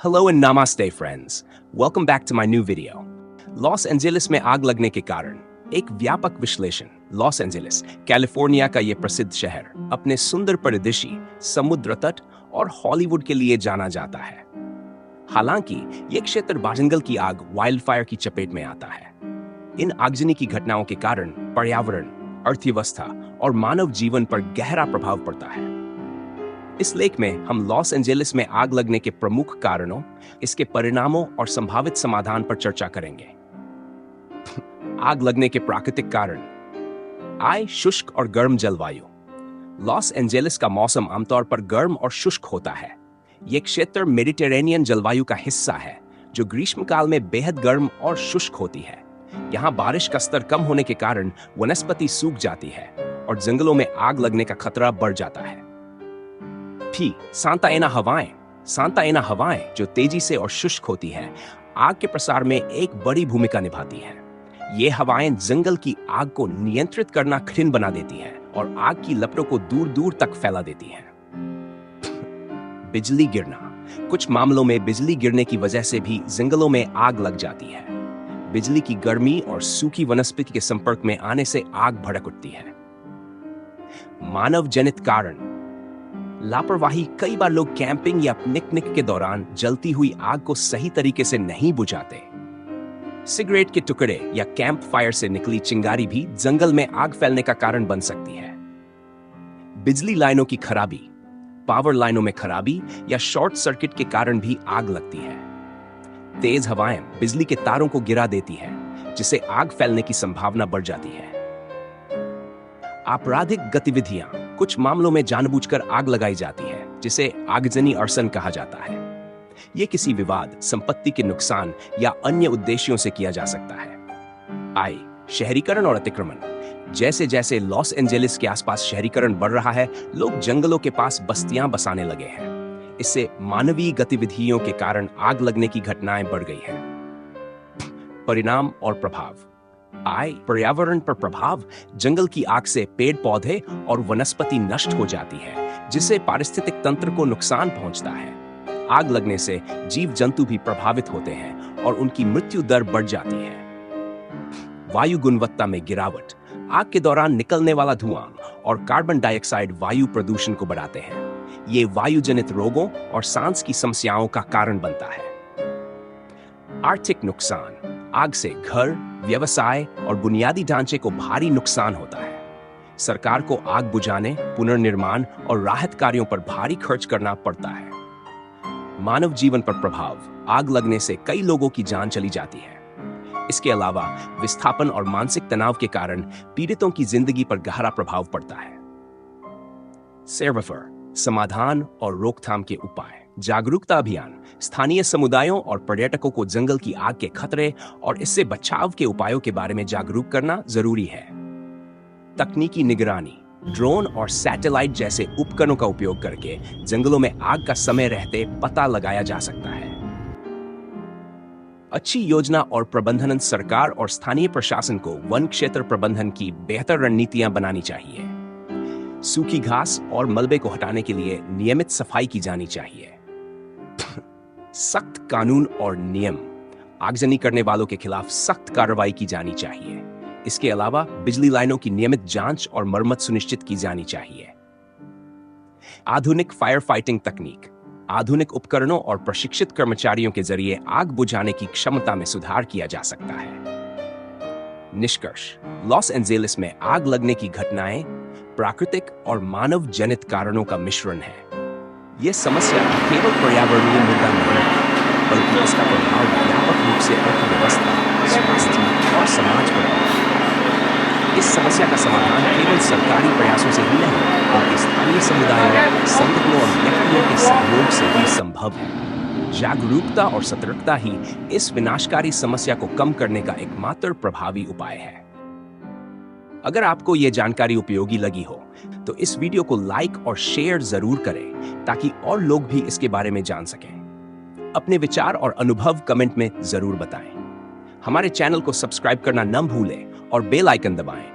Hello and namaste friends. Welcome back to my new video. Los Angeles में आग लगने के कारण एक व्यापक विश्लेषण। लॉस एंजेलिस, कैलिफोर्निया का यह प्रसिद्ध शहर अपने सुंदर परिदृश्य, समुद्र तट और हॉलीवुड के लिए जाना जाता है। हालांकि यह क्षेत्र बाजंगल की आग वाइल्डफायर की चपेट में आता है। इन आगजनी की घटनाओं के कारण पर्यावरण, अर्थव्यवस्था और मानव जीवन पर गहरा प्रभाव पड़ता है। इस लेख में हम लॉस एंजेलिस में आग लगने के प्रमुख कारणों, इसके परिणामों और संभावित समाधान पर चर्चा करेंगे। आग लगने के प्राकृतिक कारण। आय, शुष्क और गर्म जलवायु। लॉस एंजेलिस का मौसम आमतौर पर गर्म और शुष्क होता है। यह क्षेत्र मेडिटेरेनियन जलवायु का हिस्सा है, जो ग्रीष्मकाल में बेहद गर्म और शुष्क होती है। यहाँ बारिश का स्तर कम होने के कारण वनस्पति सूख जाती है और जंगलों में आग लगने का खतरा बढ़ जाता है। सांता एना हवाएं। सांता एना हवाएं, जो तेजी से और शुष्क होती है, आग के प्रसार में एक बड़ी भूमिका निभाती है। ये हवाएं जंगल की आग को नियंत्रित करना कठिन बना देती हैं और आग की लपटों को दूर दूर तक फैला देती हैं। बिजली गिरना। कुछ मामलों में बिजली गिरने की वजह से भी जंगलों में आग लग जाती है। बिजली की गर्मी और सूखी वनस्पति के संपर्क में आने से आग भड़क उठती है। मानव जनित कारण। लापरवाही। कई बार लोग कैंपिंग या पिकनिक के दौरान जलती हुई आग को सही तरीके से नहीं बुझाते। सिगरेट के टुकड़े या कैंप फायर से निकली चिंगारी भी जंगल में आग फैलने का कारण बन सकती है। बिजली लाइनों की खराबी। पावर लाइनों में खराबी या शॉर्ट सर्किट के कारण भी आग लगती है। तेज हवाएं बिजली के तारों को गिरा देती हैं, जिससे आग फैलने की संभावना बढ़ जाती है। आपराधिक गतिविधियां। कुछ मामलों में जानबूझकर आग लगाई जाती है, जिसे आगजनी अरसन कहा जाता है। यह किसी विवाद, संपत्ति के नुकसान या अन्य उद्देश्यों से किया जा सकता है। आय, शहरीकरण और अतिक्रमण। जैसे जैसे लॉस एंजेलिस के आसपास शहरीकरण बढ़ रहा है, लोग जंगलों के पास बस्तियां बसाने लगे हैं। इससे मानवीय गतिविधियों के कारण आग लगने की घटनाएं बढ़ गई हैं। परिणाम और प्रभाव। आय, पर्यावरण पर प्रभाव। जंगल की आग से पेड़ पौधे और वनस्पति नष्ट हो जाती है, जिससे पारिस्थितिक तंत्र को नुकसान पहुंचता है। आग लगने से जीव जंतु भी प्रभावित होते हैं और उनकी मृत्यु दर बढ़ जाती है। वायु गुणवत्ता में गिरावट। आग के दौरान निकलने वाला धुआं और कार्बन डाइऑक्साइड वायु प्रदूषण को बढ़ाते हैं। ये वायु जनित रोगों और सांस की समस्याओं का कारण बनता है। आर्थिक नुकसान। आग से घर, व्यवसाय और बुनियादी ढांचे को भारी नुकसान होता है। सरकार को आग बुझाने, पुनर्निर्माण और राहत कार्यों पर भारी खर्च करना पड़ता है। मानव जीवन पर प्रभाव। आग लगने से कई लोगों की जान चली जाती है। इसके अलावा विस्थापन और मानसिक तनाव के कारण पीड़ितों की जिंदगी पर गहरा प्रभाव पड़ता है। सेवाफर, समाधान और रोकथाम के उपाय। जागरूकता अभियान। स्थानीय समुदायों और पर्यटकों को जंगल की आग के खतरे और इससे बचाव के उपायों के बारे में जागरूक करना जरूरी है। तकनीकी निगरानी। ड्रोन और सैटेलाइट जैसे उपकरणों का उपयोग करके जंगलों में आग का समय रहते पता लगाया जा सकता है। अच्छी योजना और प्रबंधन। सरकार और स्थानीय प्रशासन को वन क्षेत्र प्रबंधन की बेहतर रणनीतियां बनानी चाहिए। सूखी घास और मलबे को हटाने के लिए नियमित सफाई की जानी चाहिए। सख्त कानून और नियम। आगजनी करने वालों के खिलाफ सख्त कार्रवाई की जानी चाहिए। इसके अलावा बिजली लाइनों की नियमित जांच और मरम्मत सुनिश्चित की जानी चाहिए। आधुनिक फायर फाइटिंग तकनीक। आधुनिक उपकरणों और प्रशिक्षित कर्मचारियों के जरिए आग बुझाने की क्षमता में सुधार किया जा सकता है। निष्कर्ष। लॉस एंजेलिस में आग लगने की घटनाएं प्राकृतिक और मानव जनित कारणों का मिश्रण है। यह समस्या केवल पर्यावरणीय मुद्दा नहीं है, बल्कि इसका प्रभाव व्यापक रूप से अर्थव्यवस्था, स्वास्थ्य और समाज पर है। इस समस्या का समाधान केवल सरकारी प्रयासों से ही नहीं, बल्कि स्थानीय समुदायों, संगठनों और व्यक्तियों के सहयोग से भी संभव है। जागरूकता और सतर्कता ही इस विनाशकारी समस्या को कम करने का एकमात्र प्रभावी उपाय है। अगर आपको यह जानकारी उपयोगी लगी हो, तो इस वीडियो को लाइक और शेयर जरूर करें, ताकि और लोग भी इसके बारे में जान सकें। अपने विचार और अनुभव कमेंट में जरूर बताएं। हमारे चैनल को सब्सक्राइब करना न भूलें और बेल आइकन दबाएं,